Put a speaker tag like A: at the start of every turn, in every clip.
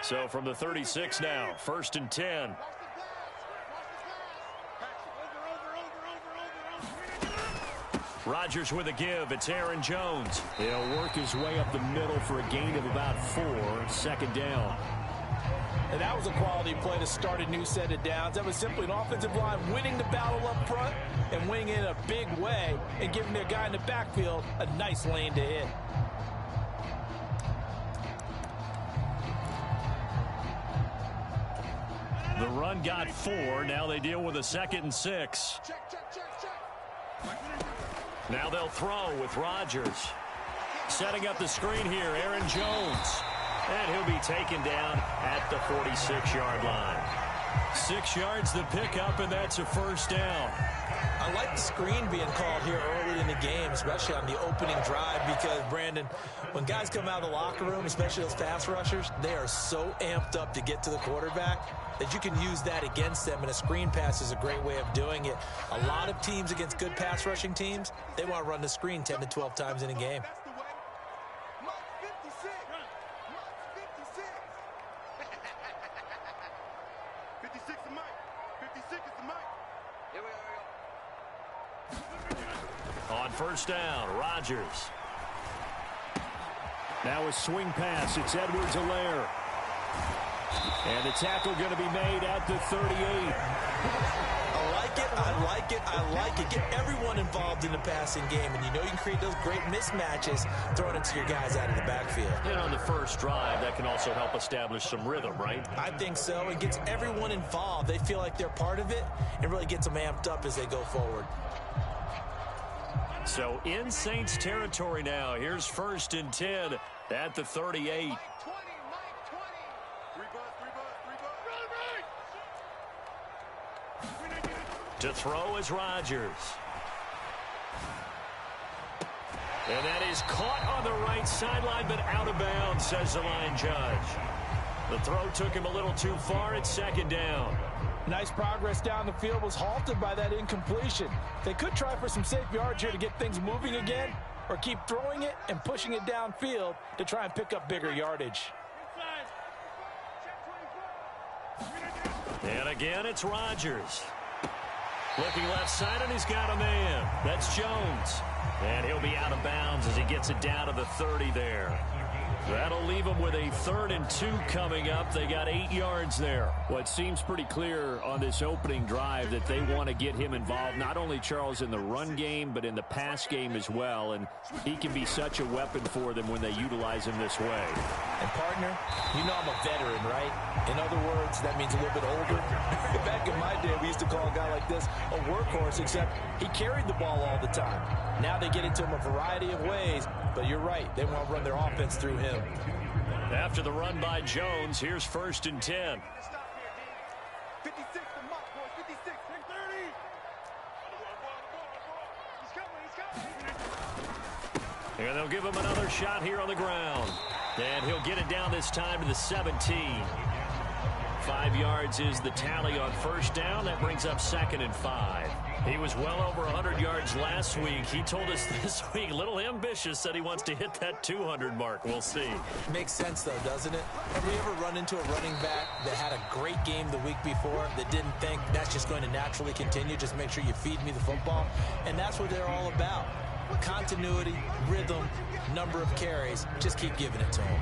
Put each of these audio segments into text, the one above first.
A: So from the 36 now, 1st and 10. Rodgers with a give. It's Aaron Jones.
B: He'll work his way up the middle for a gain of about 4. 2nd down.
C: And that was a quality play to start a new set of downs. That was simply an offensive line winning the battle up front and winning it in a big way and giving their guy in the backfield a nice lane to hit.
A: The run got 4. Now they deal with a 2nd and 6. Now they'll throw with Rodgers. Setting up the screen here, Aaron Jones. And he'll be taken down at the 46-yard line. 6 yards the pickup, and that's a 1st down.
C: I like the screen being called here early in the game, especially on the opening drive, because, Brandon, when guys come out of the locker room, especially those pass rushers, they are so amped up to get to the quarterback that you can use that against them, and a screen pass is a great way of doing it. A lot of teams against good pass rushing teams, they want to run the screen 10 to 12 times in a game.
A: On 1st down, Rodgers.
B: Now a swing pass. It's Edwards-Helaire. And the tackle going to be made at the 38.
C: I like it, I like it, I like it. Get everyone involved in the passing game, and you know you can create those great mismatches throwing it to your guys out of the backfield.
A: And on the first drive, that can also help establish some rhythm, right?
C: I think so. It gets everyone involved. They feel like they're part of it, and really gets them amped up as they go forward.
A: So in Saints territory now. Here's 1st and 10 at the 38. To throw is Rodgers. And that is caught on the right sideline, but out of bounds, says the line judge. The throw took him a little too far. It's 2nd down.
C: Nice progress down the field, was halted by that incompletion. They could try for some safe yards here to get things moving again, or keep throwing it and pushing it downfield to try and pick up bigger yardage.
A: And again, it's Rodgers. Looking left side, and he's got a man. That's Jones. And he'll be out of bounds as he gets it down to the 30 there. That'll leave them with a 3rd and 2 coming up. They got 8 yards there.
B: Well, it seems pretty clear on this opening drive that they want to get him involved, not only, Charles, in the run game, but in the pass game as well. And he can be such a weapon for them when they utilize him this way.
C: And, partner, you know I'm a veteran, right? In other words, that means a little bit older. Back in my day, we used to call a guy like this a workhorse, except he carried the ball all the time. Now they get it to him a variety of ways, but you're right. They want to run their offense through him.
A: After the run by Jones, here's 1st and 10.
D: 56 to Mock, boys. 56. 30.
A: And they'll give him another shot here on the ground. And he'll get it down this time to the 17. 5 yards is the tally on 1st down. That brings up 2nd and 5. He was well over 100 yards last week. He told us this week, a little ambitious, said he wants to hit that 200 mark. We'll see.
C: Makes sense, though, doesn't it? Have we ever run into a running back that had a great game the week before that didn't think that's just going to naturally continue? Just make sure you feed me the football. And that's what they're all about. Continuity, rhythm, number of carries. Just keep giving it to them.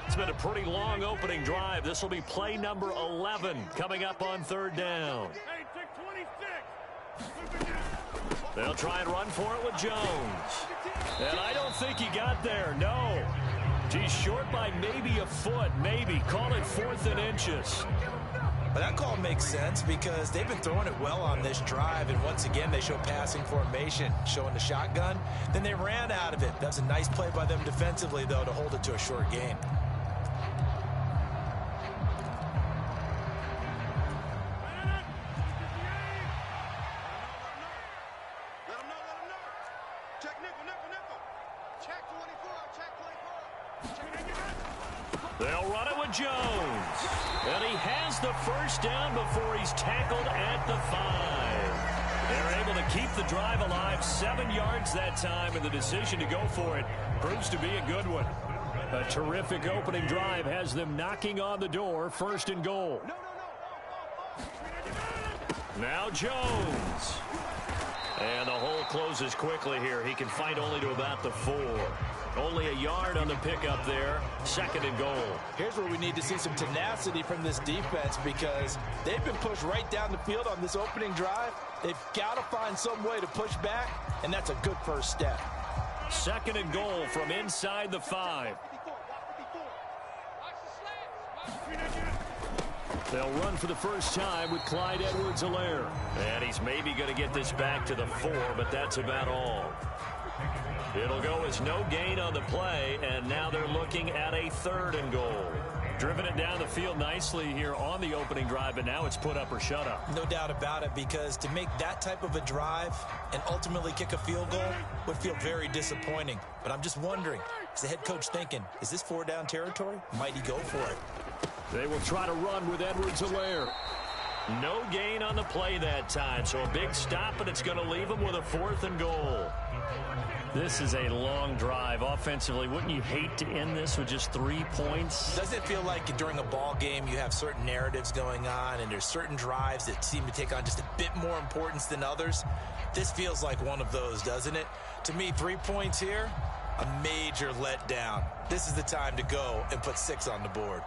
A: It's been a pretty long opening drive. This will be play number 11 coming up on 3rd down. They'll try and run for it with Jones. And I don't think he got there, no. He's short by maybe a foot, maybe. Call it 4th and inches.
C: But that call makes sense because they've been throwing it well on this drive, and once again they show passing formation, showing the shotgun. Then they ran out of it. That's a nice play by them defensively, though, to hold it to a short gain.
A: They'll run it with Jones. And he has has the first down before he's tackled at the 5. They're able to keep the drive alive, 7 yards that time, and the decision to go for it proves to be a good one. A terrific opening drive has them knocking on the door, 1st and goal. Now Jones. And the hole closes quickly here. He can fight only to about the 4. Only a yard on the pickup there. 2nd and goal.
C: Here's where we need to see some tenacity from this defense because they've been pushed right down the field on this opening drive. They've got to find some way to push back, and that's a good first step.
A: 2nd and goal from inside the 5. They'll run for the first time with Clyde Edwards-Helaire. And he's maybe going to get this back to the 4, but that's about all. It'll go as no gain on the play, and now they're looking at a 3rd and goal. Driven it down the field nicely here on the opening drive, and now it's put up or shut up.
C: No doubt about it, because to make that type of a drive and ultimately kick a field goal would feel very disappointing. But I'm just wondering, is the head coach thinking, is this 4-down territory? Might he go for it?
A: They will try to run with Edwards-Helaire. No gain on the play that time, so a big stop, and it's going to leave them with a 4th and goal. This is a long drive offensively. Wouldn't you hate to end this with just 3 points?
C: Doesn't it feel like during a ball game you have certain narratives going on and there's certain drives that seem to take on just a bit more importance than others? This feels like one of those, doesn't it? To me, 3 points here, a major letdown. This is the time to go and put 6 on the board.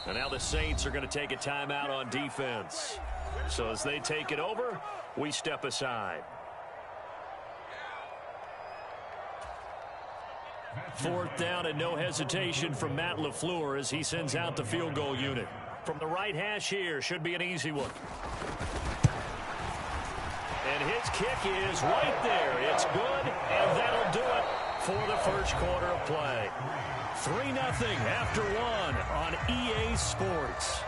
A: And now the Saints are going to take a timeout on defense. So as they take it over, we step aside. 4th down and no hesitation from Matt LaFleur as he sends out the field goal unit. From the right hash here, should be an easy one. And his kick is right there. It's good, and that'll do it for the first quarter of play. 3-0 after 1 on EA Sports.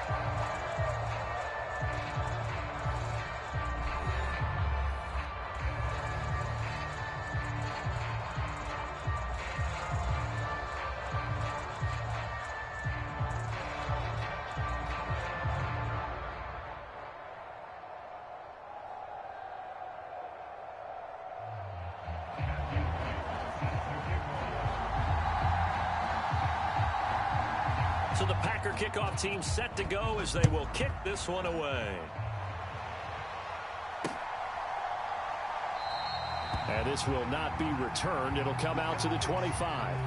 A: So the Packer kickoff team set to go as they will kick this one away. And this will not be returned. It'll come out to the 25.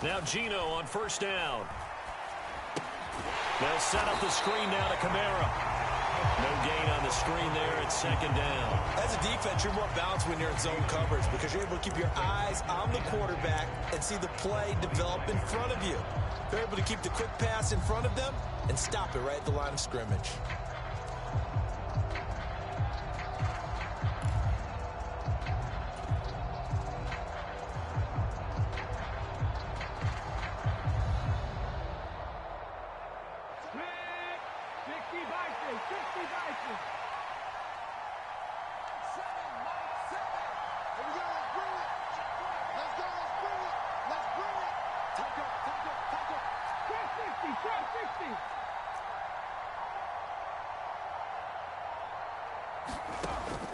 A: Now Geno on first down. They'll set up the screen now to Kamara. No gain on the screen there at 2nd down.
C: As a defense, you're more balanced when you're in zone coverage because you're able to keep your eyes on the quarterback and see the play develop in front of you. You're able to keep the quick pass in front of them and stop it right at the line of scrimmage.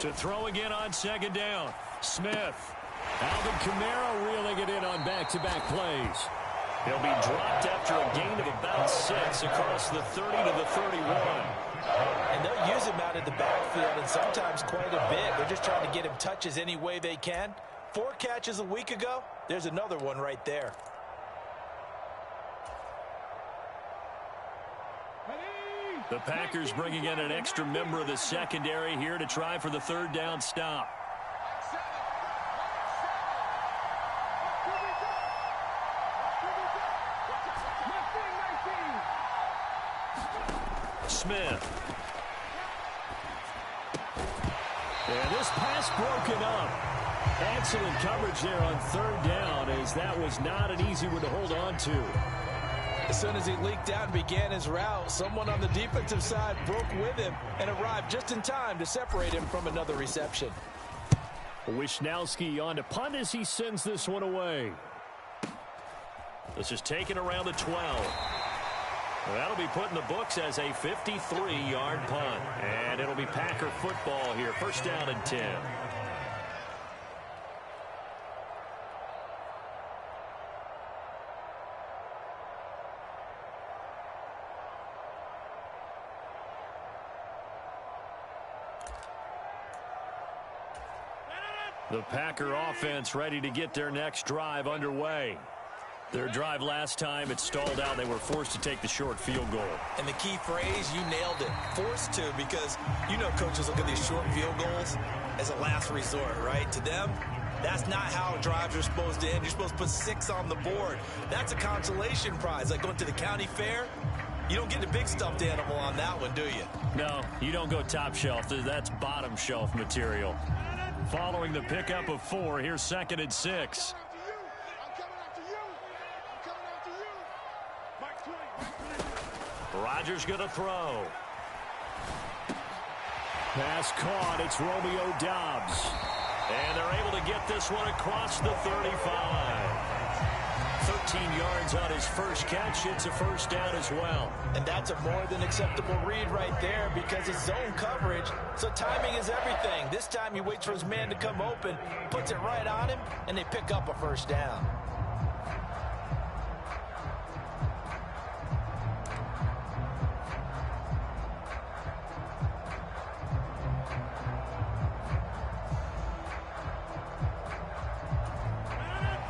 A: To throw again on 2nd down. Smith. Alvin Kamara reeling it in on back-to-back plays. He'll be dropped after a gain of about 6 across the 30 to the 31.
C: And they'll use him out of the backfield and sometimes quite a bit. They're just trying to get him touches any way they can. 4 catches a week ago. There's another one right there.
A: The Packers bringing in an extra member of the secondary here to try for the third down stop. Smith. And this pass broken up. Excellent coverage there on third down, as that was not an easy one to hold on to.
C: As soon as he leaked out and began his route, someone on the defensive side broke with him and arrived just in time to separate him from another reception.
A: Wisnowski on to punt as he sends this one away. This is taken around the 12. That'll be put in the books as a 53-yard punt. And it'll be Packer football here. First down and 10. The Packer offense ready to get their next drive underway. Their drive last time, it stalled out. They were forced to take the short field goal.
C: And the key phrase, you nailed it. Forced to, because you know coaches look at these short field goals as a last resort, right? To them, that's not how drives are supposed to end. You're supposed to put 6 on the board. That's a consolation prize. Like going to the county fair, you don't get the big stuffed animal on that one, do you?
A: No, you don't go top shelf. That's bottom shelf material. Following the pickup of 4, here's 2nd and 6. Rodgers going to throw. Pass caught. It's Romeo Doubs. And they're able to get this one across the 35. 13 yards on his first catch. It's a first down as well.
C: And that's a more than acceptable read right there, because it's zone coverage, so timing is everything. This time he waits for his man to come open, puts it right on him, and they pick up a first down.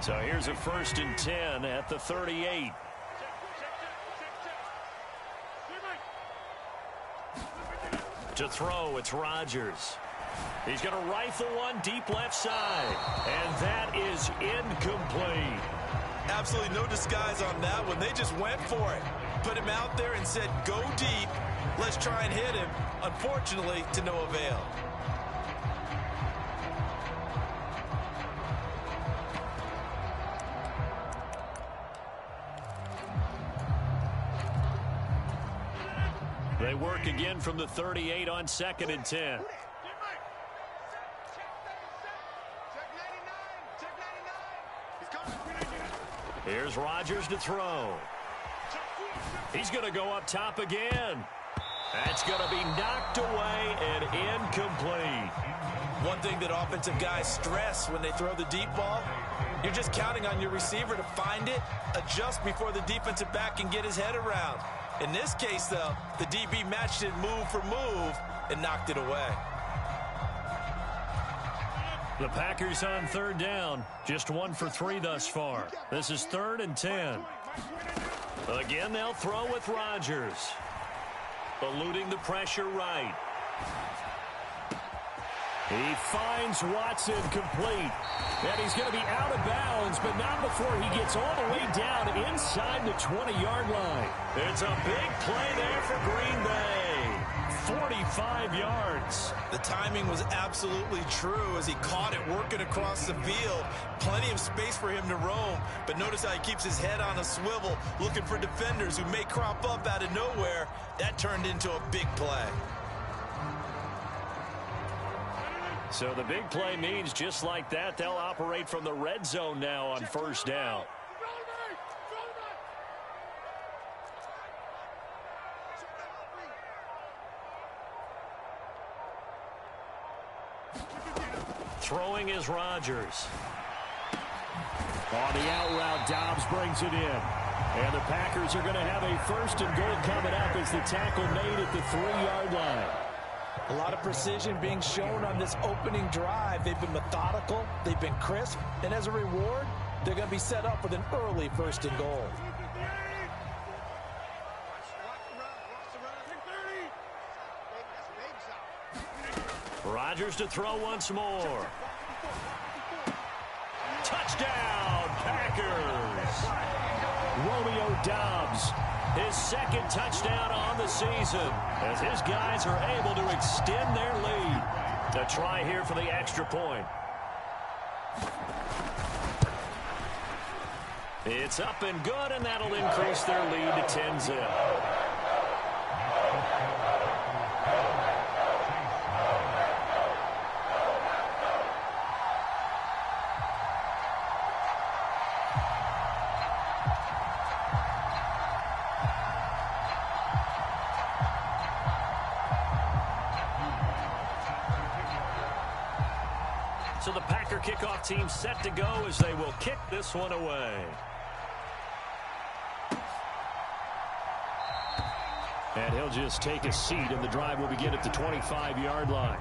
A: So here's a 1st and 10 at the 38. To throw, it's Rodgers. He's going to rifle one deep left side. And that is incomplete.
C: Absolutely no disguise on that one. They just went for it. Put him out there and said, go deep. Let's try and hit him. Unfortunately, to no avail.
A: They work again from the 38 on 2nd and 10. Here's Rodgers to throw. He's going to go up top again. That's going to be knocked away and incomplete.
C: One thing that offensive guys stress when they throw the deep ball, you're just counting on your receiver to find it, adjust before the defensive back can get his head around. In this case, though, the DB matched it move for move and knocked it away.
A: The Packers on 3rd down. Just 1 for 3 thus far. This is 3rd and 10. Again, they'll throw with Rodgers. Eluding the pressure right. He finds Watson complete. And he's going to be out of bounds, but not before he gets all the way down inside the 20-yard line. It's a big play there for Green Bay. 45 yards.
C: The timing was absolutely true as he caught it working across the field. Plenty of space for him to roam, but notice how he keeps his head on a swivel, looking for defenders who may crop up out of nowhere. That turned into a big play.
A: So the big play means just like that, they'll operate from the red zone now on 1st down. Throwing is Rodgers.
B: On the out route, Doubs brings it in. And the Packers are going to have a 1st and goal coming up as the tackle made at the 3-yard line.
C: A lot of precision being shown on this opening drive. They've been methodical, they've been crisp, and as a reward, they're going to be set up with an early 1st and goal.
A: Rodgers to throw once more. Touchdown, Packers. Romeo Doubs, his second touchdown on the season, as his guys are able to extend their lead. A try here for the extra point. It's up and good, and that'll increase their lead to 10-zip. So the Packer kickoff team set to go as they will kick this one away. And he'll just take a seat, and the drive will begin at the 25-yard line.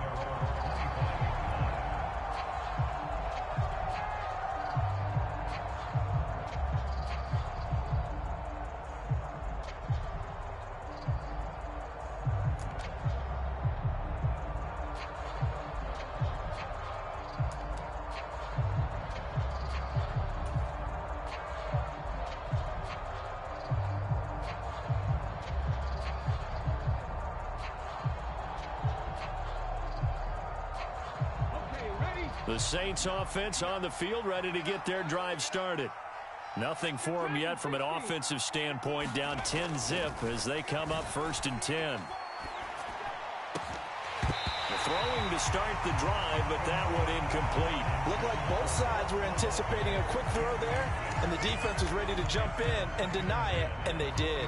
A: The Saints offense on the field, ready to get their drive started. Nothing for them yet from an offensive standpoint, down 10-zip as they come up 1st and 10. Throwing to start the drive, but that one incomplete.
C: Looked like both sides were anticipating a quick throw there, and the defense was ready to jump in and deny it, and they did.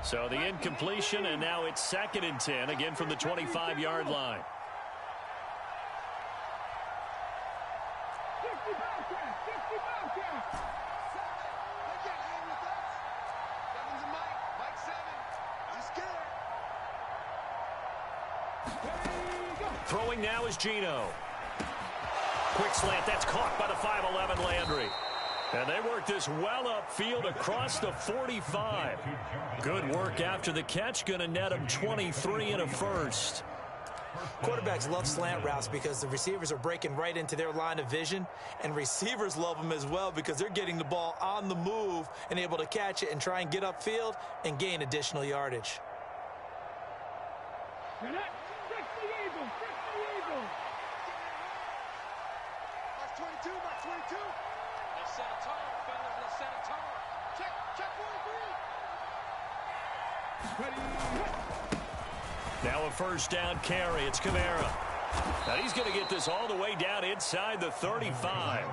A: So the incompletion, and now it's 2nd and 10, again from the 25-yard line. Throwing now is Geno. Quick slant, that's caught by the 5'11" Landry. And they work this well upfield across the 45. Good work after the catch. Going to net him 23 and a first.
C: Quarterbacks love slant routes because the receivers are breaking right into their line of vision. And receivers love them as well because they're getting the ball on the move and able to catch it and try and get upfield and gain additional yardage.
A: Now a first down carry. It's Kamara. Now he's going to get this all the way down inside the 35.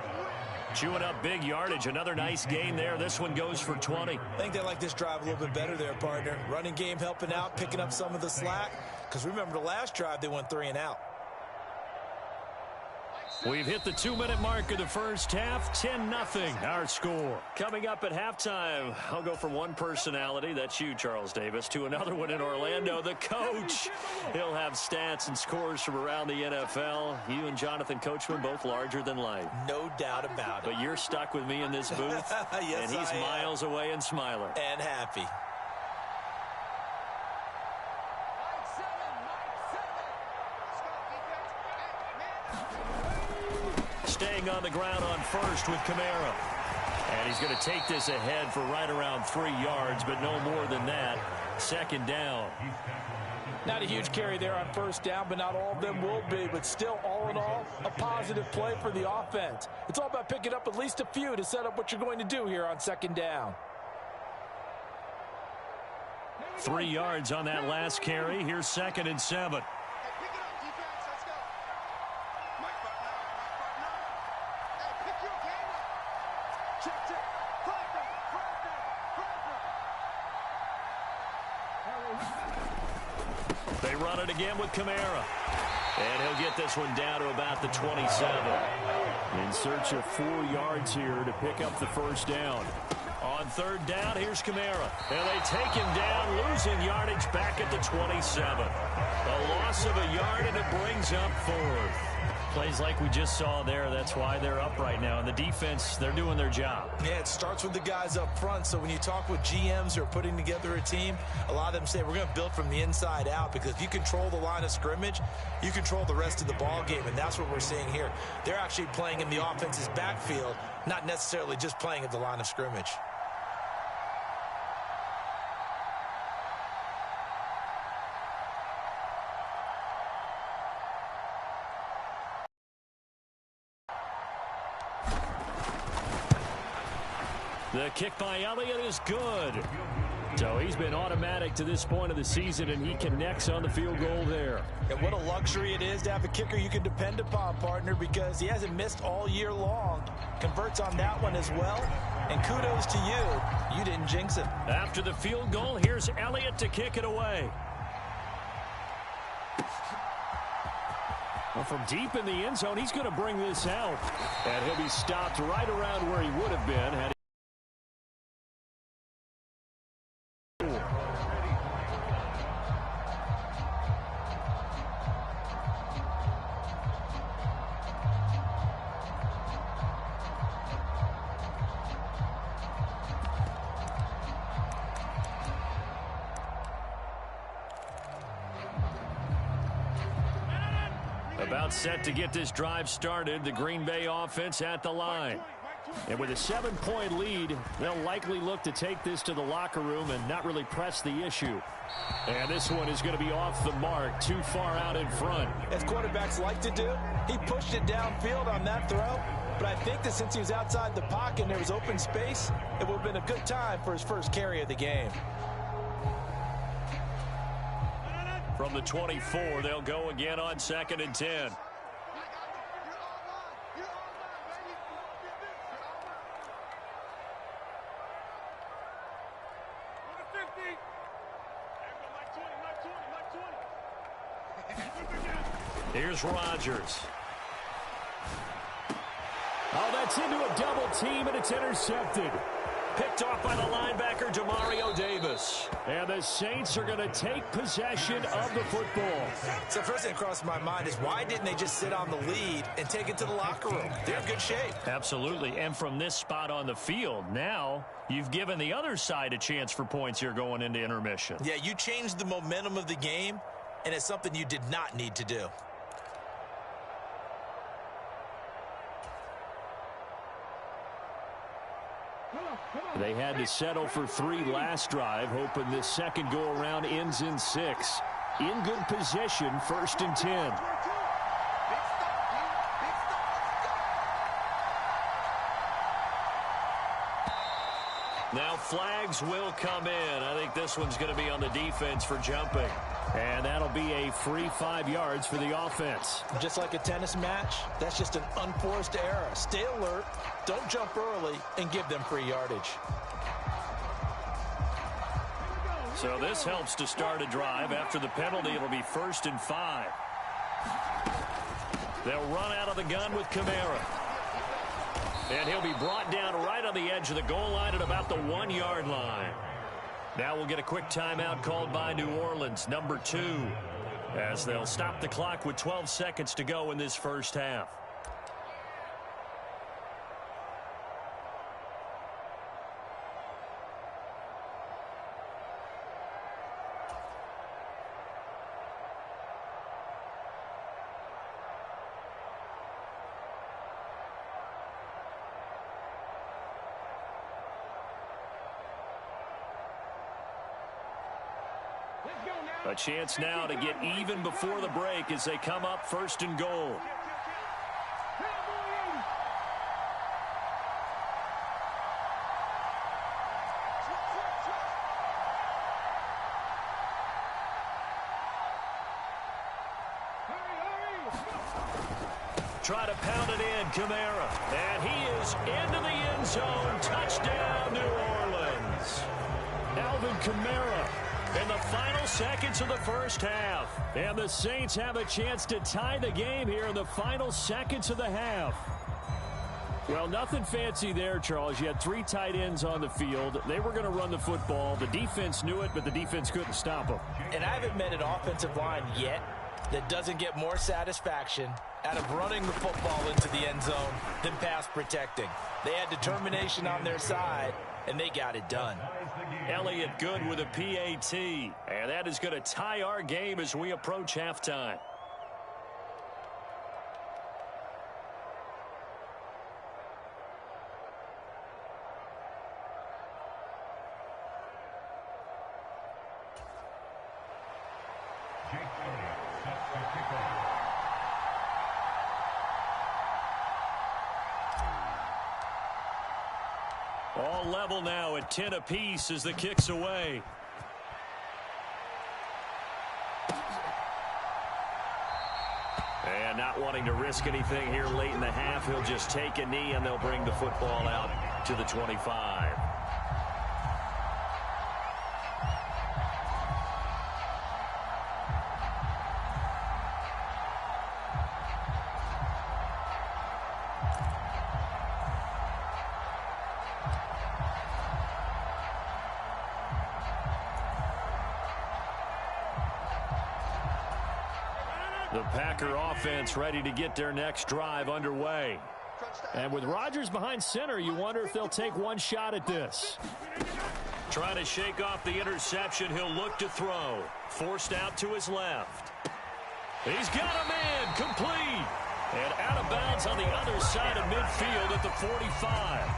A: Chewing up big yardage. Another nice gain there. This one goes for 20.
C: I think they like this drive a little bit better there, partner. Running game helping out, picking up some of the slack. Because remember the last drive, they went 3 and out.
A: We've hit the 2-minute mark of the first half. 10-0 our score. Coming up at halftime, I'll go from one personality, that's you, Charles Davis, to another one in Orlando, the coach. He'll have stats and scores from around the NFL. You and Jonathan Coachman, both larger than life.
C: No doubt about it.
A: But you're stuck with me in this booth.
C: Yes,
A: and he's miles away and smiling.
C: And happy.
A: Staying on the ground on first with Kamara. And he's going to take this ahead for right around 3 yards, but no more than that. 2nd down.
C: Not a huge carry there on first down, but not all of them will be. But still, all in all, a positive play for the offense. It's all about picking up at least a few to set up what you're going to do here on 2nd down.
A: 3 yards on that last carry. Here's 2nd and 7. They run it again with Kamara. And he'll get this one down to about the 27.
B: In search of 4 yards here to pick up the first down.
A: On third down, here's Kamara. And they take him down, losing yardage back at the 27. A loss of a yard, and it brings up 4th.
E: Plays like we just saw there. That's why they're up right now. And the defense, they're doing their job.
C: Yeah, it starts with the guys up front. So when you talk with GMs who are putting together a team, a lot of them say we're going to build from the inside out, because if you control the line of scrimmage, you control the rest of the ball game, and that's what we're seeing here. They're actually playing in the offense's backfield, not necessarily just playing at the line of scrimmage.
A: The kick by Elliott is good.
B: So he's been automatic to this point of the season, and he connects on the field goal there.
C: And what a luxury it is to have a kicker you can depend upon, partner, because he hasn't missed all year long. Converts on that one as well. And kudos to you. You didn't jinx him.
A: After the field goal, here's Elliott to kick it away.
B: Well, from deep in the end zone, he's going to bring this out. And he'll be stopped right around where he would have been had he
A: about set to get this drive started. The Green Bay offense at the line.
B: And with a 7-point lead, they'll likely look to take this to the locker room and not really press the issue. And this one is going to be off the mark, too far out in front.
C: As quarterbacks like to do, he pushed it downfield on that throw. But I think that since he was outside the pocket and there was open space, it would have been a good time for his first carry of the game.
A: From the 24, they'll go again on 2nd and 10. Here's Rodgers.
B: Oh, that's into a double team, and it's intercepted.
A: Picked off by the linebacker, Demario Davis.
B: And the Saints are going to take possession of the football.
C: So first thing that crossed my mind is, why didn't they just sit on the lead and take it to the locker room? They're in good shape.
A: Absolutely. And from this spot on the field, now you've given the other side a chance for points here going into intermission.
C: Yeah, you changed the momentum of the game, and it's something you did not need to do.
B: They had to settle for 3 last drive, hoping this second go-around ends in 6. In good position, 1st and 10.
A: Now flags will come in. I think this one's going to be on the defense for jumping.
B: And that'll be a free 5 yards for the offense.
C: Just like a tennis match, that's just an unforced error. Stay alert, don't jump early, and give them free yardage.
A: So this helps to start a drive. After the penalty, it'll be 1st and 5. They'll run out of the gun with Kamara. And he'll be brought down right on the edge of the goal line at about the 1-yard line. Now we'll get a quick timeout called by New Orleans, number 2, as they'll stop the clock with 12 seconds to go in this first half. A chance now to get even before the break as they come up 1st and goal. Try to pound it in, Kamara. And he is into the end zone. Touchdown, New Orleans.
B: Alvin Kamara
A: In the final seconds of the first half. And the Saints have a chance to tie the game here in the final seconds of the half. Well, nothing fancy there, Charles. You had 3 tight ends on the field. They were going to run the football. The defense knew it, but the defense couldn't stop them.
C: And I haven't met an offensive line yet that doesn't get more satisfaction out of running the football into the end zone than pass protecting. They had determination on their side, and they got it done.
A: Elliott good with a PAT. And that is going to tie our game as we approach halftime. All level now at 10 apiece as the kick's away. And not wanting to risk anything here late in the half, he'll just take a knee and they'll bring the football out to the 25. The Packer offense ready to get their next drive underway. And with Rodgers behind center, you wonder if they'll take one shot at this. Trying to shake off the interception, he'll look to throw. Forced out to his left. He's got a man, complete. And out of bounds on the other side of midfield at the 45.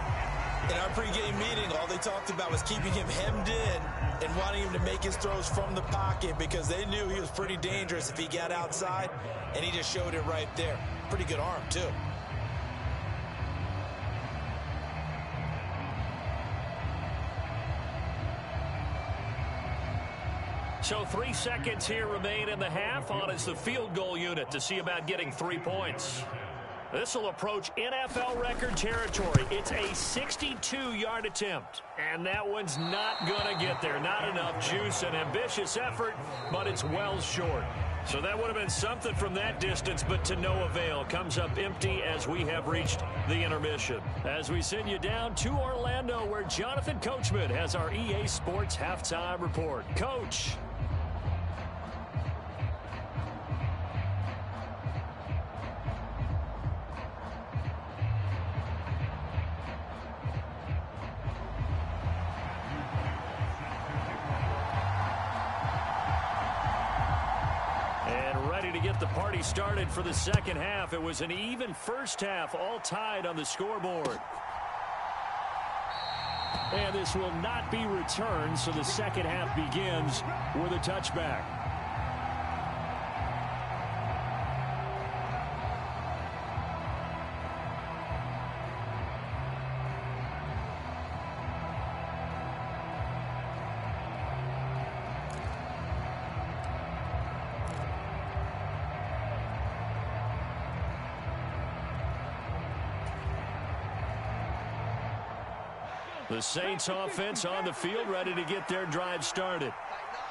C: In our pregame meeting, all they talked about was keeping him hemmed in and wanting him to make his throws from the pocket because they knew he was pretty dangerous if he got outside, and he just showed it right there. Pretty good arm, too.
A: So 3 seconds here remain in the half. On is the field goal unit to see about getting 3 points. This will approach NFL record territory. It's a 62-yard attempt. And that one's not going to get there. Not enough juice. An ambitious effort, but it's well short. So that would have been something from that distance, but to no avail. Comes up empty as we have reached the intermission. As we send you down to Orlando, where Jonathan Coachman has our EA Sports Halftime Report. Coach. To get the party started for the second half. It was an even first half, all tied on the scoreboard. And this will not be returned, so the second half begins with a touchback. The Saints offense on the field, ready to get their drive started.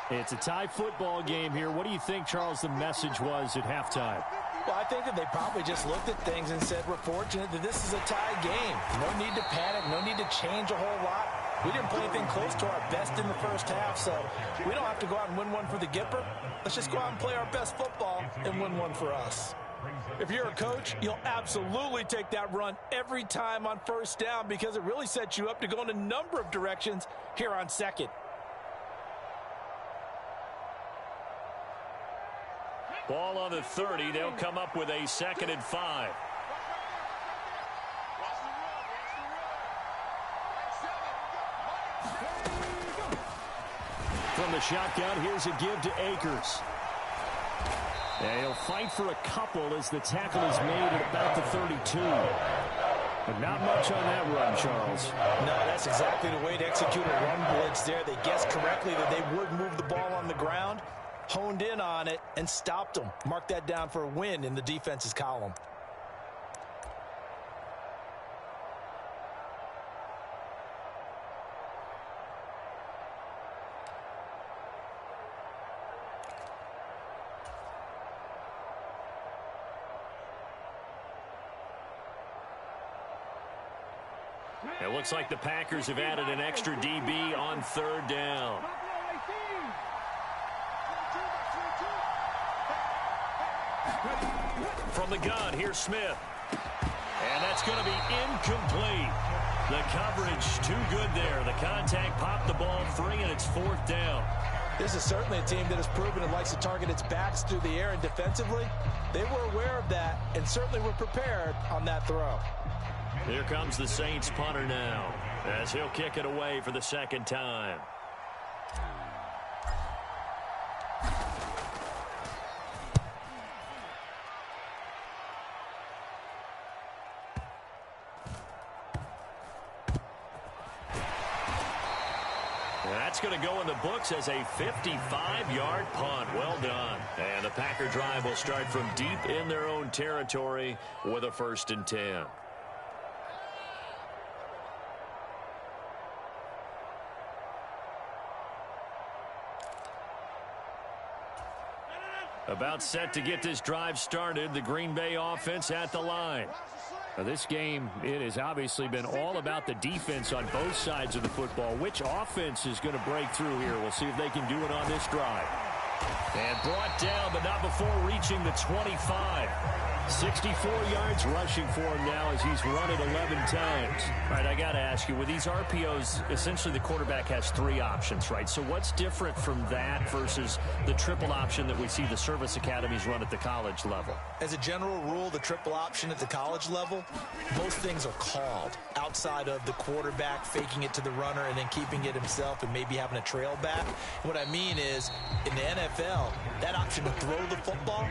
A: It's a tie football game here. What do you think, Charles, the message was at halftime?
C: Well, I think that they probably just looked at things and said, we're fortunate that this is a tie game. No need to panic. No need to change a whole lot. We didn't play anything close to our best in the first half, so we don't have to go out and win one for the Gipper. Let's just go out and play our best football and win one for us. If you're a coach, you'll absolutely take that run every time on first down because it really sets you up to go in a number of directions here on second.
A: Ball on the 30. They'll come up with a 2nd and 5. From the shotgun, here's a give to Akers. And he'll fight for a couple as the tackle is made at about the 32. But not much on that run, Charles.
C: No, that's exactly the way to execute a run blitz there. They guessed correctly that they would move the ball on the ground, honed in on it, and stopped them. Mark that down for a win in the defense's column.
A: It looks like the Packers have added an extra DB on third down. From the gun, here's Smith. And that's going to be incomplete. The coverage too good there. The contact popped the ball free, and it's fourth down.
C: This is certainly a team that has proven it likes to target its backs through the air, and defensively, they were aware of that and certainly were prepared on that throw.
A: Here comes the Saints punter now, as he'll kick it away for the second time. That's going to go in the books as a 55-yard punt. Well done. And the Packer drive will start from deep in their own territory with a 1st and 10. About set to get this drive started. The Green Bay offense at the line.
B: Now this game, it has obviously been all about the defense on both sides of the football. Which offense is going to break through here? We'll see if they can do it on this drive.
A: And brought down, but not before reaching the 25. 64 yards rushing for him now as he's run it 11 times. All right, I got to ask you, with these RPOs, essentially the quarterback has 3 options, right? So what's different from that versus the triple option that we see the service academies run at the college level?
C: As a general rule, the triple option at the college level, most things are called outside of the quarterback faking it to the runner and then keeping it himself and maybe having a trail back. What I mean is, in the NFL, that option to throw the football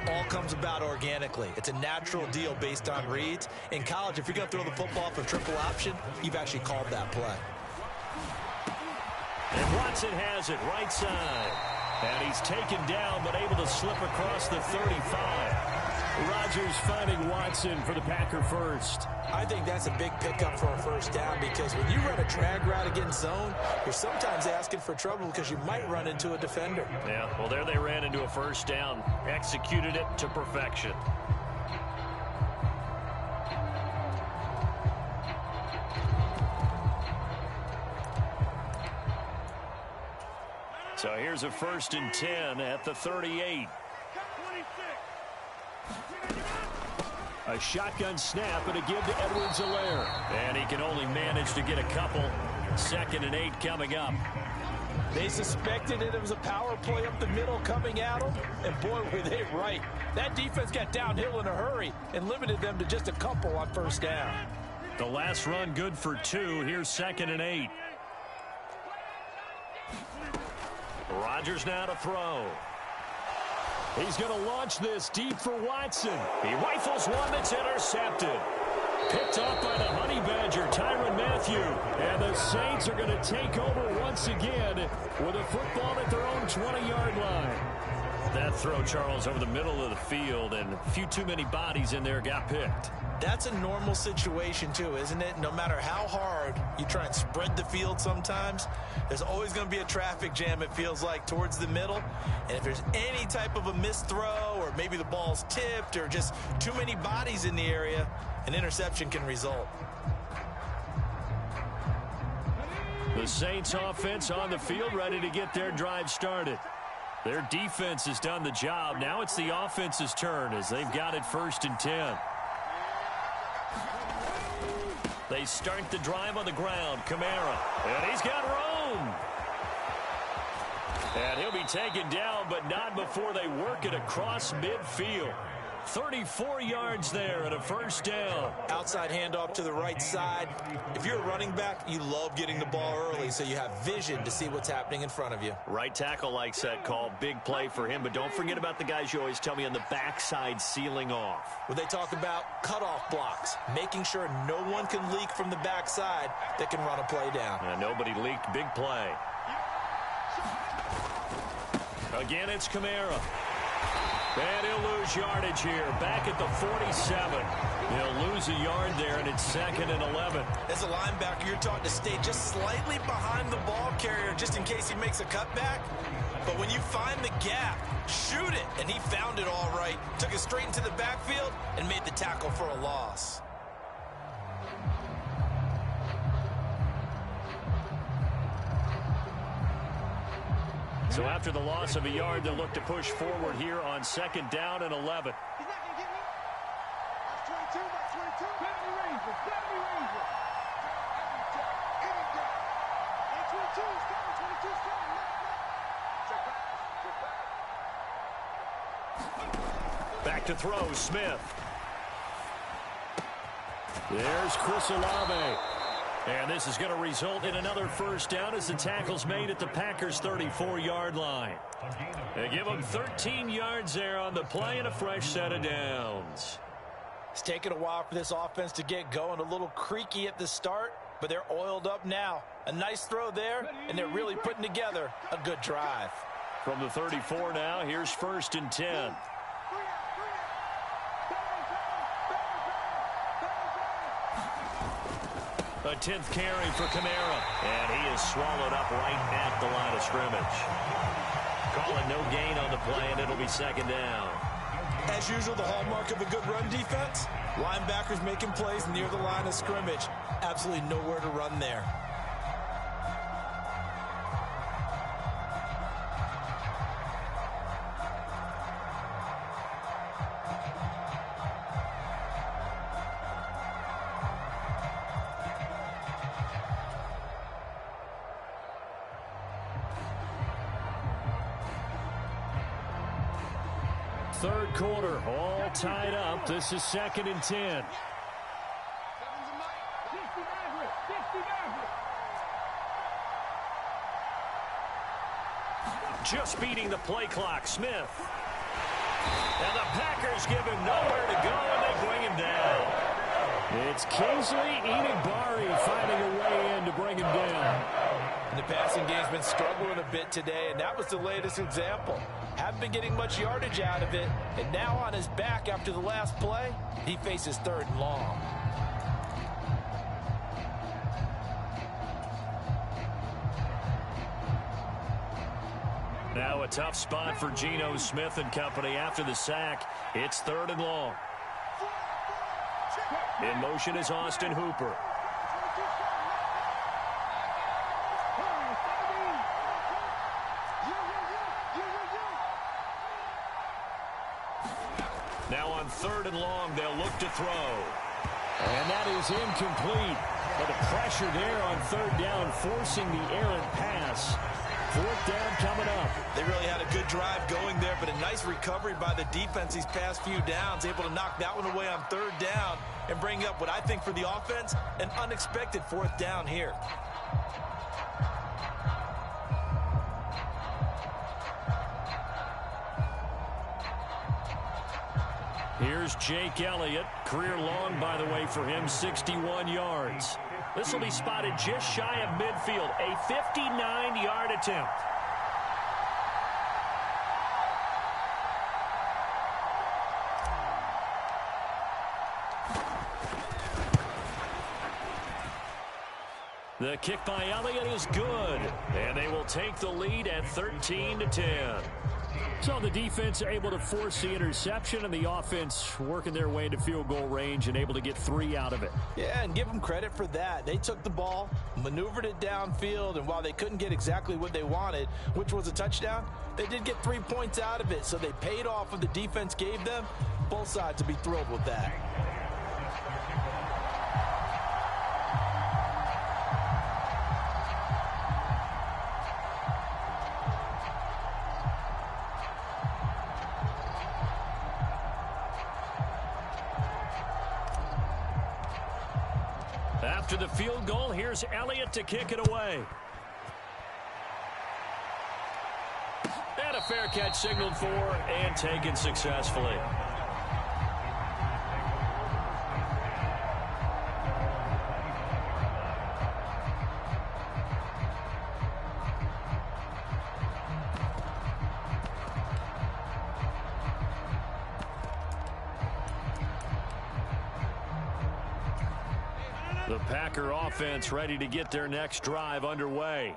C: all comes about organically. It's a natural deal based on reads. In college, if you're going to throw the football off a triple option, you've actually called that play.
A: And Watson has it right side. And he's taken down but able to slip across the 35.
B: Rodgers finding Watson for the Packer first.
C: I think that's a big pickup for a 1st down because when you run a drag route against zone, you're sometimes asking for trouble because you might run into a defender.
A: Yeah, well, there they ran into a 1st down. Executed it to perfection. So here's a 1st and 10 at the 38.
B: A shotgun snap and a give to Edwards-Helaire.
A: And he can only manage to get a couple. 2nd and 8 coming up.
C: They suspected it was a power play up the middle coming at them, and boy, were they right. That defense got downhill in a hurry and limited them to just a couple on 1st down.
A: The last run good for 2. Here's 2nd and 8. Rodgers now to throw.
B: He's going to launch this deep for Watson.
A: He rifles one that's intercepted.
B: Picked off by the Honey Badger, Tyrann Mathieu. And the Saints are going to take over once again with a football at their own 20-yard line.
A: That throw, Charles, over the middle of the field, and a few too many bodies in there got picked.
C: That's a normal situation, too, isn't it? No matter how hard you try and spread the field sometimes, there's always going to be a traffic jam, it feels like, towards the middle. And if there's any type of a missed throw or maybe the ball's tipped or just too many bodies in the area, an interception can result.
A: The Saints offense on the field ready to get their drive started. Their defense has done the job. Now it's the offense's turn as they've got it 1st and 10. They start the drive on the ground. Kamara. And he's got room. And he'll be taken down, but not before they work it across midfield. 34 yards there and a 1st down.
C: Outside handoff to the right side. If you're a running back, you love getting the ball early so you have vision to see what's happening in front of you.
A: Right tackle likes that call. Big play for him, but don't forget about the guys you always tell me on the backside sealing off.
C: When they talk about cutoff blocks, making sure no one can leak from the backside that can run a play down.
A: Nobody leaked. Big play. Again, it's Kamara. And he'll lose yardage here. Back at the 47. He'll lose a yard there, and it's 2nd and 11.
C: As a linebacker, you're taught to stay just slightly behind the ball carrier just in case he makes a cutback. But when you find the gap, shoot it. And he found it all right. Took it straight into the backfield and made the tackle for a loss.
A: So after the loss of a yard, they'll look to push forward here on 2nd down and 11.
D: He's not going to get me. That's 22. That's 22. Let me raise it. Let me raise it. Any day. And 22 is coming. 22 is coming. Check back. Check back.
A: Back to throw, Smith. There's Chris Olave. And this is going to result in another first down as the tackle's made at the Packers' 34-yard line. They give them 13 yards there on the play and a fresh set of downs.
C: It's taken a while for this offense to get going. A little creaky at the start, but they're oiled up now. A nice throw there, and they're really putting together a good drive.
A: From the 34 now, here's 1st and 10. A 10th carry for Kamara. And he is swallowed up right at the line of scrimmage. Calling no gain on the play, and it'll be 2nd down.
C: As usual, the hallmark of a good run defense, linebackers making plays near the line of scrimmage. Absolutely nowhere to run there.
A: Third quarter, all tied up. This is 2nd and 10. Just beating the play clock, Smith. And the Packers give him nowhere to go, and they bring him down. It's Kingsley Enagbare finding a way in to bring him down.
C: And the passing game's been struggling a bit today, and that was the latest example. Haven't been getting much yardage out of it, and now on his back after the last play, he faces 3rd and long.
A: Now a tough spot for Geno Smith and company after the sack. It's 3rd and long. In motion is Austin Hooper. Now on 3rd and long, they'll look to throw. And that is incomplete. But the pressure there on 3rd down, forcing the errant pass. 4th down coming up.
C: They really had a good drive going there, but a nice recovery by the defense these past few downs, able to knock that one away on 3rd down and bring up what I think for the offense, an unexpected 4th down here.
A: Here's Jake Elliott. Career long, by the way, for him, 61 yards. This will be spotted just shy of midfield. A 59-yard attempt. The kick by Elliott is good. And they will take the lead at 13-10. So the defense able to force the interception, and the offense working their way into field goal range and able to get 3 out of it.
C: Yeah, and give them credit for that. They took the ball, maneuvered it downfield, and while they couldn't get exactly what they wanted, which was a touchdown, they did get 3 points out of it. So they paid off what the defense gave them. Both sides to be thrilled with that.
A: After the field goal, here's Elliott to kick it away. And a fair catch signaled for and taken successfully. The Packer offense ready to get their next drive underway.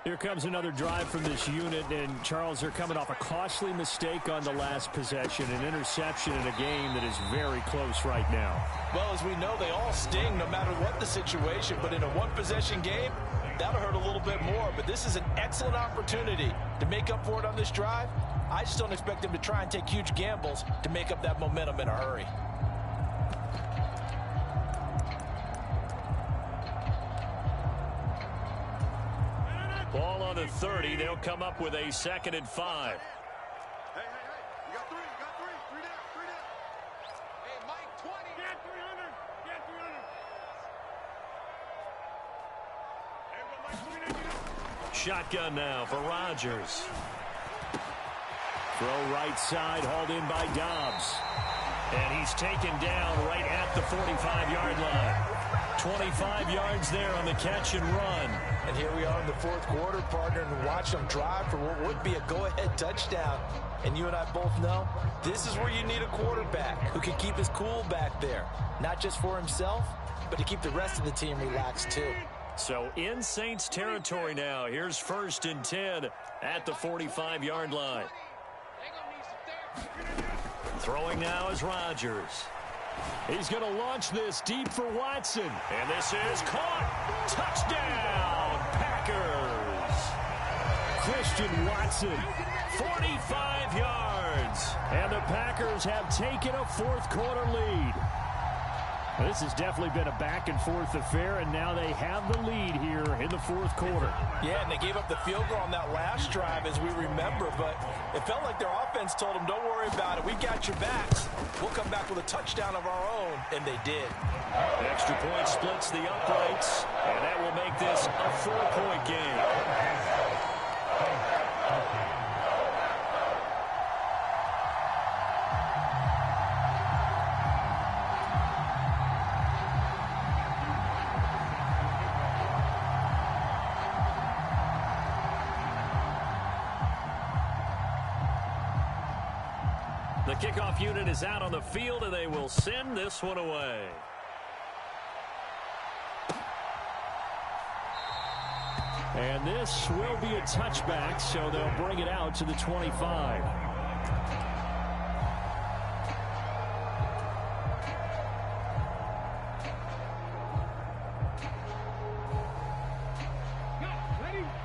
A: Here comes another drive from this unit, and Charles, they're coming off a costly mistake on the last possession, an interception in a game that is very close right now.
C: Well, as we know, they all sting no matter what the situation, but in a one-possession game, that'll hurt a little bit more, but this is an excellent opportunity to make up for it on this drive. I just don't expect him to try and take huge gambles to make up that momentum in a hurry.
A: Ball on the 30. They'll come up with a 2nd and 5.
D: Hey. You got three. Three down. Hey, Mike, 20. Get 300. Hey, Mike, 20.
A: Shotgun now for Rodgers.
B: Throw right side, hauled in by Dobbs.
A: And he's taken down right at the 45-yard line. 25 yards there on the catch and run.
C: And here we are in the 4th quarter, partner, and watch them drive for what would be a go-ahead touchdown. And you and I both know this is where you need a quarterback who can keep his cool back there. Not just for himself, but to keep the rest of the team relaxed too.
A: So in Saints territory now. Here's 1st and 10 at the 45-yard line. Throwing now is Rodgers.
B: He's going to launch this deep for Watson.
A: And this is caught. Touchdown, Packers.
B: Christian Watson.
A: 45 yards.
B: And the Packers have taken a 4th quarter lead. This has definitely been a back-and-forth affair, and now they have the lead here in the 4th quarter.
C: Yeah, and they gave up the field goal on that last drive, as we remember, but it felt like their offense told them, don't worry about it. We got your backs. We'll come back with a touchdown of our own, and they did.
A: Extra point splits the uprights, and that will make this a 4-point game. The kickoff unit is out on the field, and they will send this one away.
B: And this will be a touchback, so they'll bring it out to the 25.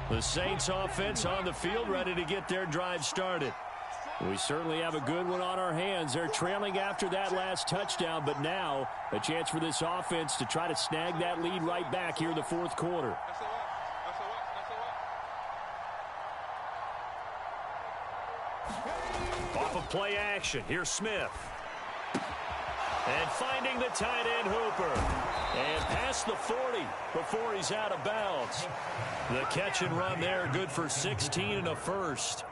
A: The Saints offense on the field, ready to get their drive started.
B: We certainly have a good one on our hands. They're trailing after that last touchdown, but now a chance for this offense to try to snag that lead right back here in the 4th quarter.
A: Off of play action, here's Smith. And finding the tight end Hooper. And past the 40 before he's out of bounds. The catch and run there, good for 16 and a first.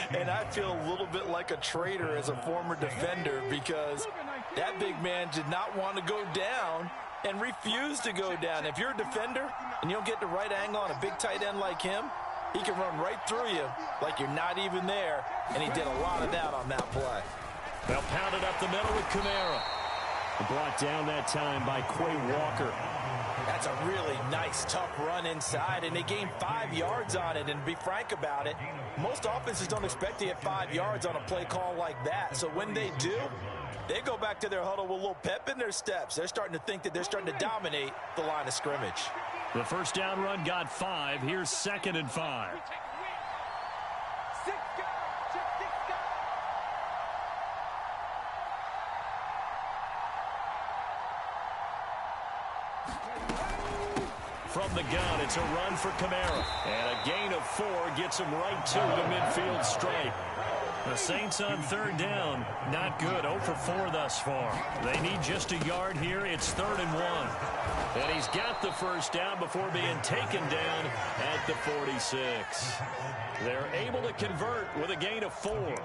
C: And I feel a little bit like a traitor as a former defender, because that big man did not want to go down and refused to go down. If you're a defender and you don't get the right angle on a big tight end like him, he can run right through you like you're not even there, and he did a lot of that on that play.
A: They'll pound it up the middle with Kamara.
B: Brought down that time by Quay Walker.
C: That's a really nice, tough run inside, and they gained 5 yards on it. And to be frank about it, most offenses don't expect to get 5 yards on a play call like that. So when they do, they go back to their huddle with a little pep in their steps. They're starting to think that they're starting to dominate the line of scrimmage.
A: The first down run got 5. Here's 2nd and 5. From the gun, it's a run for Kamara. And a gain of 4 gets him right to the midfield stripe. The Saints on 3rd down, not good. 0 for 4 thus far. They need just a yard here. It's 3rd and 1. And he's got the first down before being taken down at the 46. They're able to convert with a gain of 4.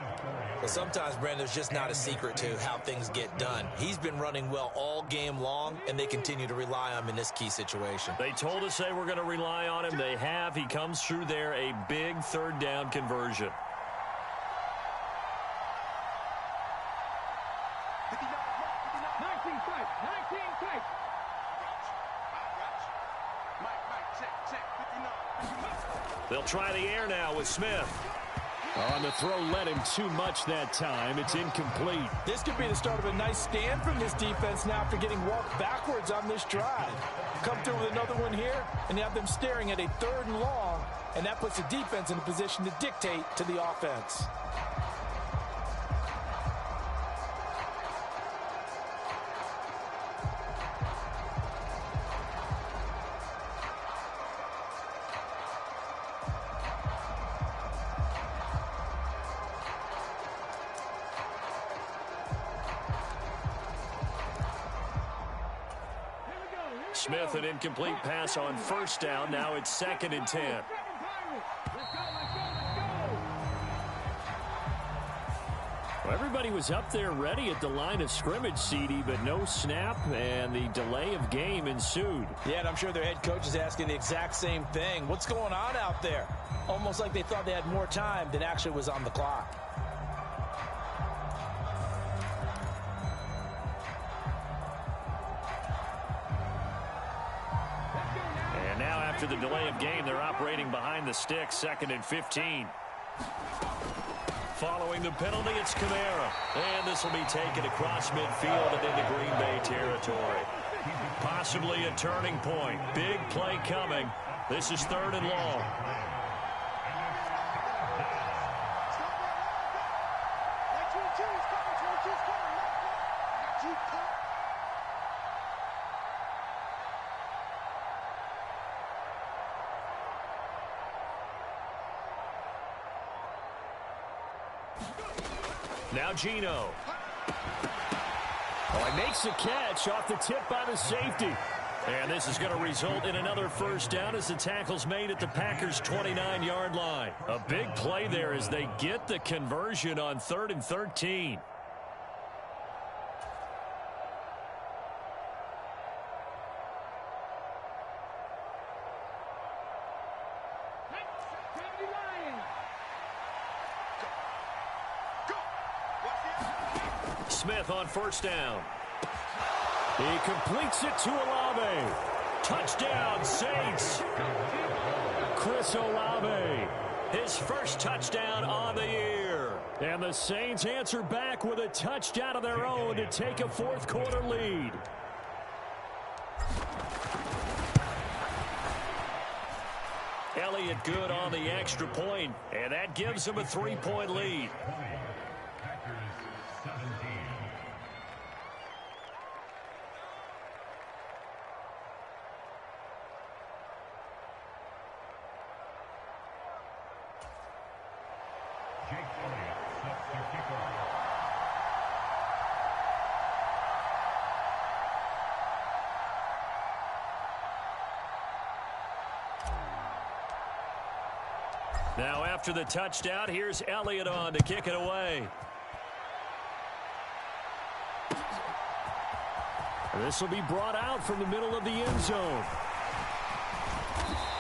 C: Well, sometimes, Brandon, there's just not a secret to how things get done. He's been running well all game long, and they continue to rely on him in this key situation.
A: They told us they were going to rely on him. They have. He comes through there, a big 3rd down conversion.
D: 19 tight. Mike, check, 59.
A: They'll try the air now with Smith.
B: On the throw, led him too much that time. It's incomplete.
C: This could be the start of a nice stand from this defense now after getting walked backwards on this drive. Come through with another one here, and you have them staring at a 3rd and long, and that puts the defense in a position to dictate to the offense.
A: Smith, an incomplete pass on 1st down. Now it's 2nd and 10.
B: Well, everybody was up there ready at the line of scrimmage, CD, but no snap, and the delay of game ensued.
C: Yeah, and I'm sure their head coach is asking the exact same thing. What's going on out there? Almost like they thought they had more time than actually was on the clock.
A: After the delay of game, they're operating behind the sticks, 2nd and 15. Following the penalty, it's Kamara. And this will be taken across midfield and into Green Bay territory. Possibly a turning point. Big play coming. This is 3rd and long. Now Geno.
B: Oh, he makes the catch off the tip by the safety.
A: And this is going to result in another 1st down as the tackle's made at the Packers' 29-yard line. A big play there as they get the conversion on 3rd and 13. Smith on 1st down.
B: He completes it to Olave.
A: Touchdown, Saints.
B: Chris Olave.
A: His 1st touchdown on the year.
B: And the Saints answer back with a touchdown of their own to take a 4th quarter lead.
A: Elliott good on the extra point, and that gives him a 3-point lead. Now after the touchdown, here's Elliott on to kick it away.
B: This will be brought out from the middle of the end zone.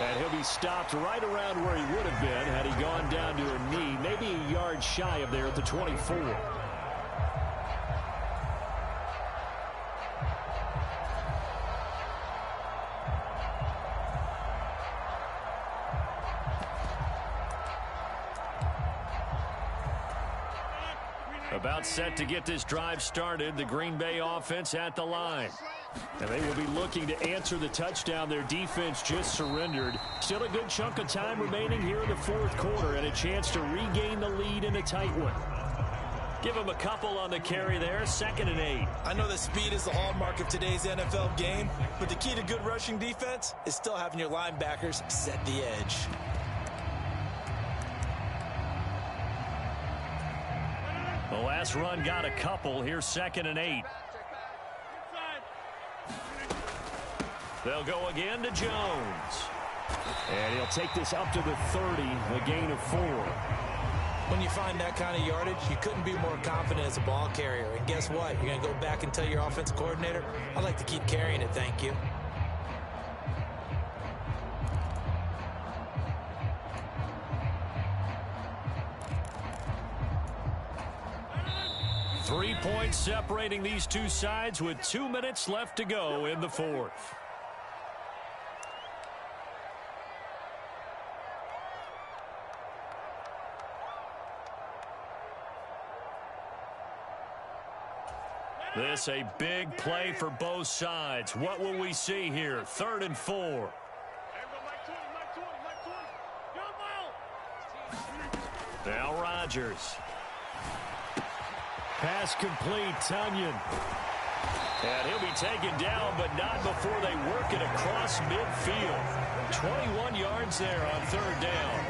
B: And he'll be stopped right around where he would have been had he gone down to a knee, maybe a yard shy of there at the 24.
A: About set to get this drive started, the Green Bay offense at the line.
B: And they will be looking to answer the touchdown their defense just surrendered. Still a good chunk of time remaining here in the 4th quarter and a chance to regain the lead in a tight one.
A: Give him a couple on the carry there, 2nd and 8.
C: I know that speed is the hallmark of today's NFL game, but the key to good rushing defense is still having your linebackers set the edge.
A: The last run got a couple. Here's 2nd and 8. They'll go again to Jones.
B: And he'll take this up to the 30, a gain of 4.
C: When you find that kind of yardage, you couldn't be more confident as a ball carrier. And guess what? You're going to go back and tell your offensive coordinator, I'd like to keep carrying it, thank you.
A: Three points separating these two sides with 2 minutes left to go in the 4th. This a big play for both sides. What will we see here? 3rd and 4. Now Rodgers.
B: Pass complete, Tonyan.
A: And he'll be taken down, but not before they work it across midfield. 21 yards there on 3rd down.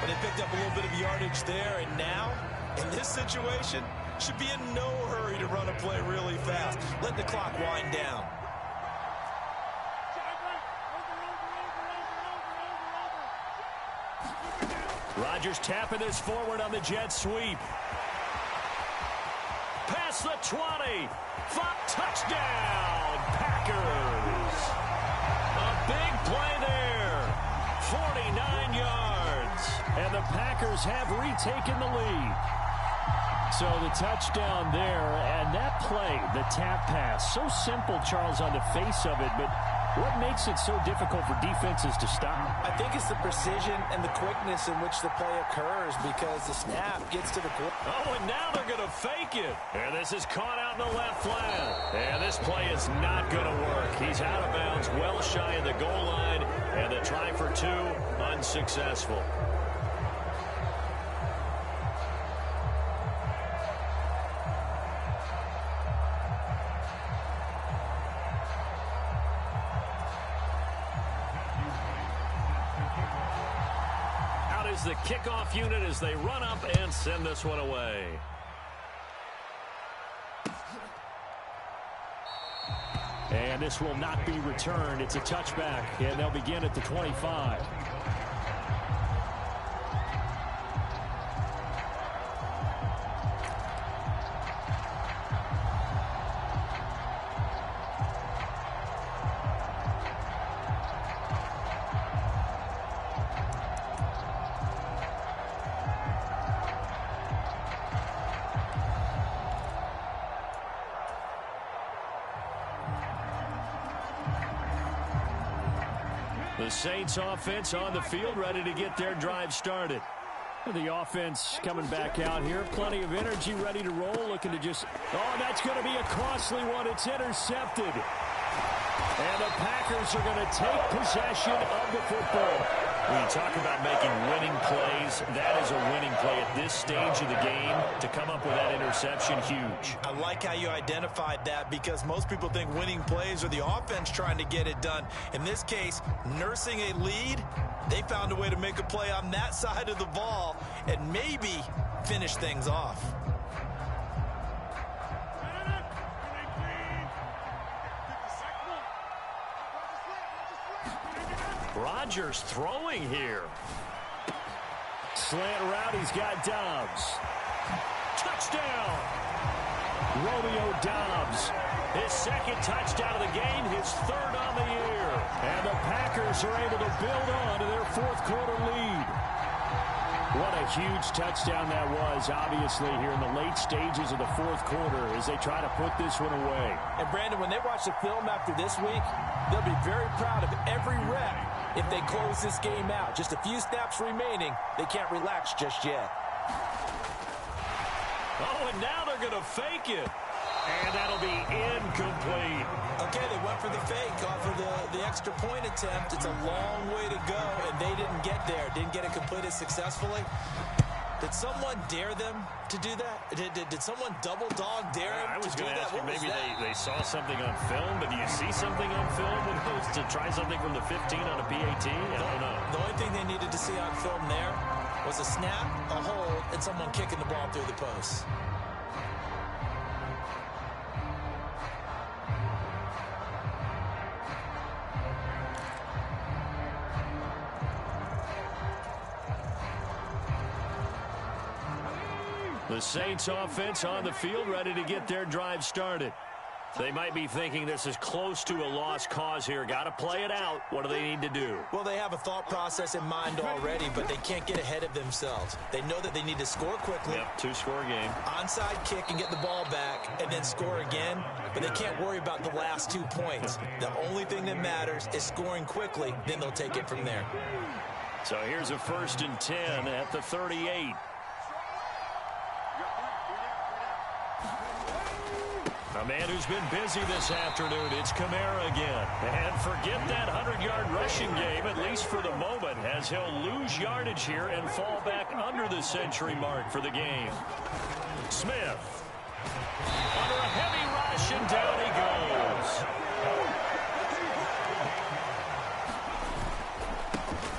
C: But they picked up a little bit of yardage there, and now, in this situation, should be in no hurry to run a play really fast. Let the clock wind down.
A: Rodgers tapping this forward on the jet sweep. Past the 20. Touchdown, Packers. A big play there. 49 yards.
B: And the Packers have retaken the lead. So the touchdown there, and that play, the tap pass, so simple, Charles, on the face of it, but what makes it so difficult for defenses to stop?
C: I think it's the precision and the quickness in which the play occurs because the snap gets to the quarter.
A: Oh, and now they're going to fake it. And this is caught out in the left flat. And this play is not going to work. He's out of bounds, well shy of the goal line, and the try for 2, unsuccessful. The kickoff unit as they run up and send this one away.
B: And this will not be returned. It's a touchback, and they'll begin at the 25.
A: The Saints offense on the field, ready to get their drive started.
B: The offense coming back out here. Plenty of energy, ready to roll. Looking to just... Oh, that's going to be a costly one. It's intercepted. And the Packers are going to take possession of the football.
A: When you talk about making winning plays, that is a winning play at this stage of the game. To come up with that interception, huge.
C: I like how you identified that because most people think winning plays are the offense trying to get it done. In this case, nursing a lead, they found a way to make a play on that side of the ball and maybe finish things off.
A: Rodgers throwing here.
B: Slant route, he's got Dobbs.
A: Touchdown!
B: Romeo Dobbs.
A: His 2nd touchdown of the game, his 3rd on the year.
B: And the Packers are able to build on to their 4th quarter lead. What a huge touchdown that was, obviously, here in the late stages of the 4th quarter as they try to put this one away.
C: And, Brandon, when they watch the film after this week, they'll be very proud of every rep if they close this game out. Just a few snaps remaining. They can't relax just yet.
A: Oh, and now they're going to fake it. And that'll be incomplete.
C: Okay, they went for the fake off of the extra point attempt. It's a long way to go, and they didn't get there. Didn't get it completed successfully. Did someone dare them to do that? Did someone double dog dare them
A: I was
C: to do
A: going to
C: that?
A: ask you, maybe they saw something on film, but do you see something on film when it goes to try something from the 15 on a PAT? I don't know.
C: The only thing they needed to see on film there was a snap, a hold, and someone kicking the ball through the post.
A: The Saints offense on the field, ready to get their drive started. They might be thinking this is close to a lost cause here. Got to play it out. What do they need to do?
C: Well, they have a thought process in mind already, but they can't get ahead of themselves. They know that they need to score quickly.
A: Yep, 2-score game.
C: Onside kick and get the ball back and then score again, but they can't worry about the last 2 points. The only thing that matters is scoring quickly, then they'll take it from there.
A: So here's a 1st and 10 at the 38. A man who's been busy this afternoon, it's Kamara again. And forget that 100-yard rushing game, at least for the moment, as he'll lose yardage here and fall back under the century mark for the game. Smith, under a heavy rush, and down he goes.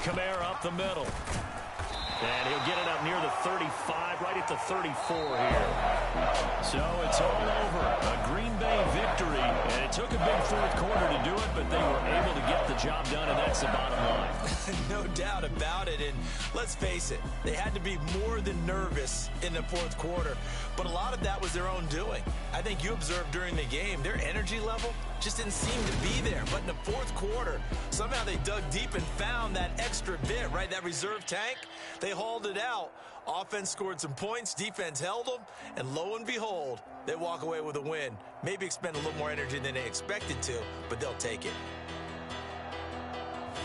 A: Kamara up the middle. And he'll get it up near the 35, right at the 34 here. So it's all over. A Green Bay victory. And it took a big fourth quarter to do it, but they were able to get the job done, and that's the bottom line.
C: No doubt about it. And let's face it, they had to be more than nervous in the fourth quarter. But a lot of that was their own doing. I think you observed during the game, their energy level just didn't seem to be there. But in the fourth quarter, somehow they dug deep and found that extra bit, right? That reserve tank. They hauled it out. Offense scored some points. Defense held them. And lo and behold, they walk away with a win. Maybe expend a little more energy than they expected to, but they'll take it.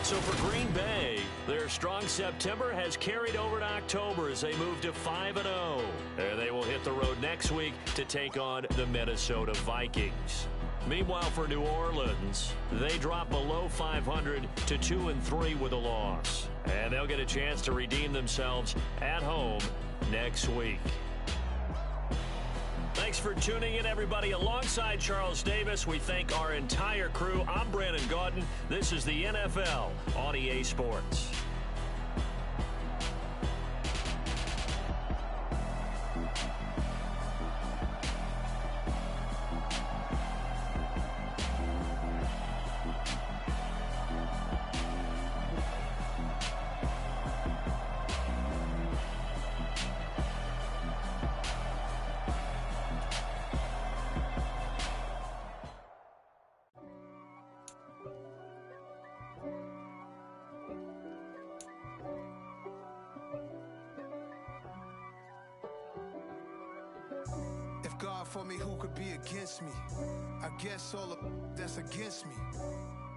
A: So for Green Bay, their strong September has carried over to October as they move to 5-0. And they will hit the road next week to take on the Minnesota Vikings. Meanwhile, for New Orleans, they drop below 500 to 2-3 with a loss. And they'll get a chance to redeem themselves at home next week. Thanks for tuning in, everybody. Alongside Charles Davis, we thank our entire crew. I'm Brandon Gaudin. This is the NFL on EA Sports.
F: God for me, who could be against me? I guess all of that's against me.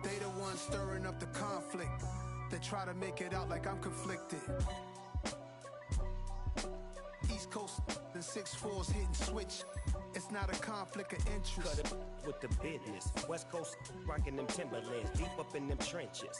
F: They the ones stirring up the conflict. They try to make it out like I'm conflicted. East Coast and 6'4's hitting switch. It's not a conflict of interest.
G: Cut it with the business. West Coast rocking them Timberlands, deep up in them trenches.